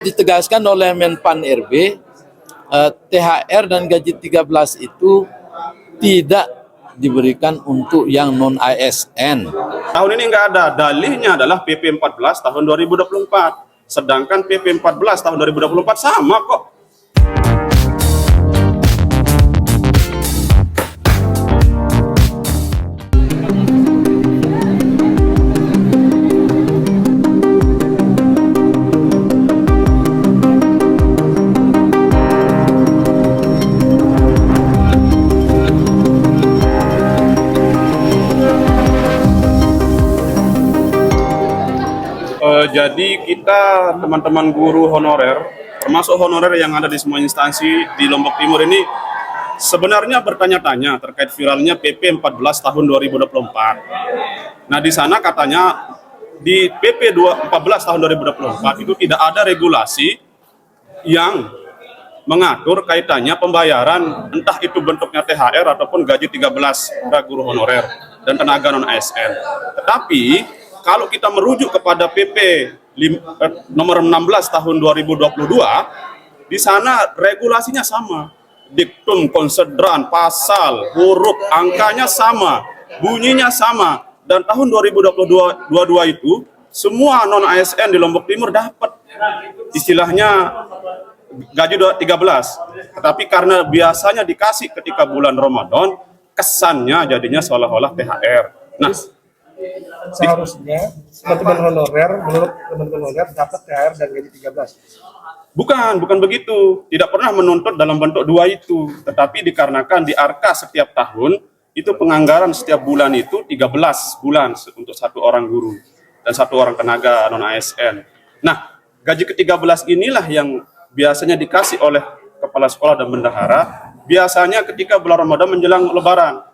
Ditegaskan oleh Menpan RB, THR dan gaji 13 itu tidak diberikan untuk yang non-ASN. Tahun ini nggak ada, dalihnya adalah PP 14 tahun 2024. Sedangkan PP 14 tahun 2024 sama kok. Jadi kita teman-teman guru honorer, termasuk honorer yang ada di semua instansi di Lombok Timur ini sebenarnya bertanya-tanya terkait viralnya PP 14 tahun 2024. Nah, di sana katanya di PP 14 tahun 2024 itu tidak ada regulasi yang mengatur kaitannya pembayaran, entah itu bentuknya THR ataupun gaji 13 guru honorer dan tenaga non-ASN. Tetapi kalau kita merujuk kepada PP nomor 16 tahun 2022, di sana regulasinya sama. Diktum, konsedran, pasal, huruf, angkanya sama, bunyinya sama. Dan tahun 2022 itu, semua non-ASN di Lombok Timur dapat istilahnya gaji 13. Tetapi karena biasanya dikasih ketika bulan Ramadan, kesannya jadinya seolah-olah THR. Nah, seharusnya teman-teman honorer, menurut teman-teman honorer dapat THR dan gaji 13. Bukan begitu. Tidak pernah menuntut dalam bentuk dua itu. Tetapi dikarenakan di Arka setiap tahun, itu penganggaran setiap bulan itu 13 bulan untuk satu orang guru dan satu orang tenaga non-ASN. Nah, gaji ke-13 inilah yang biasanya dikasih oleh kepala sekolah dan bendahara, biasanya ketika bulan Ramadan menjelang Lebaran.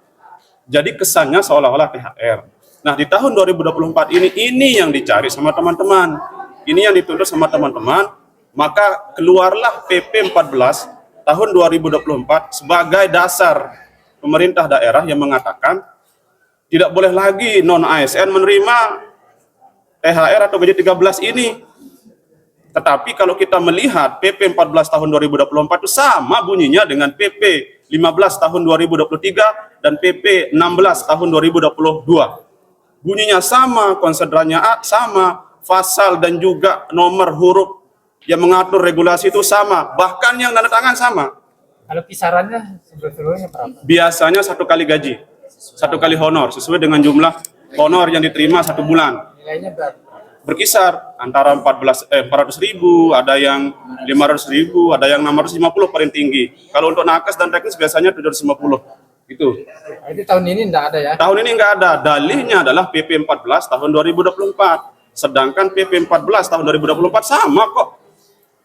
Jadi kesannya seolah-olah THR. Nah, di tahun 2024 ini yang dicari sama teman-teman. Ini yang dituntut sama teman-teman. Maka keluarlah PP 14 tahun 2024 sebagai dasar pemerintah daerah yang mengatakan tidak boleh lagi non-ASN menerima THR atau gaji 13 ini. Tetapi kalau kita melihat PP 14 tahun 2024 itu sama bunyinya dengan PP 15 tahun 2023 dan PP 16 tahun 2022. Bunyinya sama, konsedrannya sama, pasal dan juga nomor huruf yang mengatur regulasi itu sama, bahkan yang tanda tangan sama. Kalau kisarannya sebetulnya berapa? Biasanya 1 kali gaji, 1 kali honor, sesuai dengan jumlah honor yang diterima 1 bulan. Nilainya berapa? Berkisar antara 400.000, ada yang 500.000, ada yang 650 paling tinggi. Kalau untuk nakes dan teknis biasanya 750. Gitu. Nah, itu tahun ini enggak ada ya? Tahun ini enggak ada. Dalihnya adalah PP 14 tahun 2024. Sedangkan PP 14 tahun 2024 sama kok.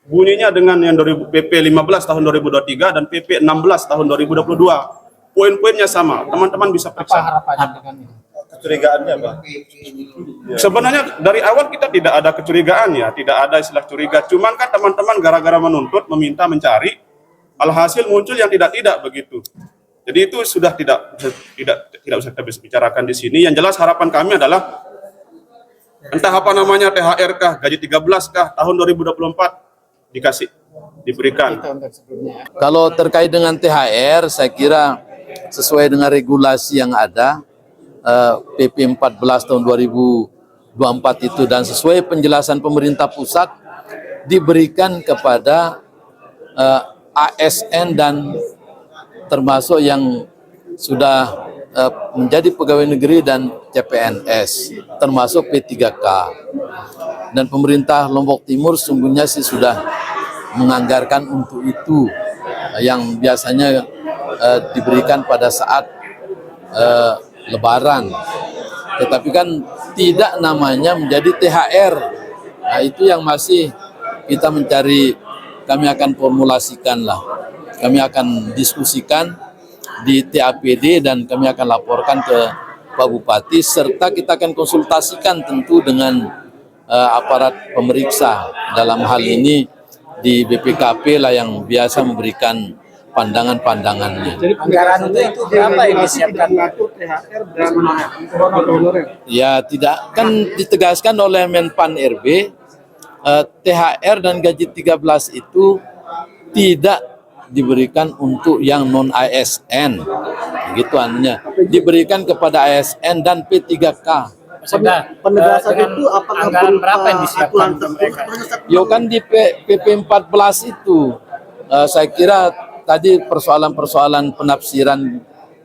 Bunyinya dengan yang PP 15 tahun 2023 dan PP 16 tahun 2022. Poin-poinnya sama. Teman-teman bisa periksa. Apa harapannya dengan ini? Kecurigaannya, Pak? Sebenarnya dari awal kita tidak ada kecurigaan ya, tidak ada istilah curiga. Cuman kan teman-teman gara-gara menuntut, meminta, mencari, alhasil muncul yang tidak-tidak begitu. Jadi itu sudah tidak usah kita bicarakan di sini. Yang jelas harapan kami adalah entah apa namanya THR kah, gaji 13 kah, tahun 2024 dikasih, diberikan. Kalau terkait dengan THR, saya kira sesuai dengan regulasi yang ada, PP 14 tahun 2024 itu, dan sesuai penjelasan pemerintah pusat, diberikan kepada ASN dan termasuk yang sudah menjadi pegawai negeri dan CPNS, termasuk P3K. Dan pemerintah Lombok Timur sungguhnya sih sudah menganggarkan untuk itu, yang biasanya diberikan pada saat Lebaran. Tetapi kan tidak namanya menjadi THR. Nah, itu yang masih kita mencari, kami akan formulasikan lah. Kami akan diskusikan di TAPD dan kami akan laporkan ke Pak Bupati, serta kita akan konsultasikan tentu dengan aparat pemeriksa. Dalam hal ini di BPKP lah yang biasa memberikan pandangan-pandangannya. Jadi anggaran itu berapa yang disiapkan? Ya, tidak, kan ditegaskan oleh Menpan RB, THR dan gaji 13 itu tidak diberikan untuk yang non ASN, gitu anunya, diberikan kepada ASN dan P3K. Penegasan dengan itu apakah anggaran berupa berapa yang disiapkan aturan untuk mereka? Yo kan di PP 14 itu, saya kira tadi persoalan-persoalan penafsiran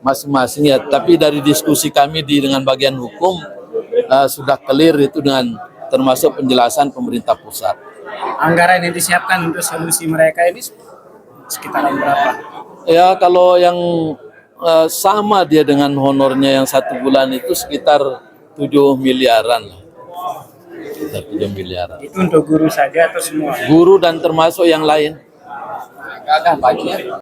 masing-masing ya, tapi dari diskusi kami dengan bagian hukum sudah clear itu dengan termasuk penjelasan pemerintah pusat. Anggaran yang disiapkan untuk solusi mereka ini sekitaran berapa? Ya kalau yang sama dia dengan honornya yang 1 bulan itu sekitar 7 miliaran lah. Sekitar 7 miliaran. Itu untuk guru saja atau semua? Guru dan termasuk yang lain. Ada banyak.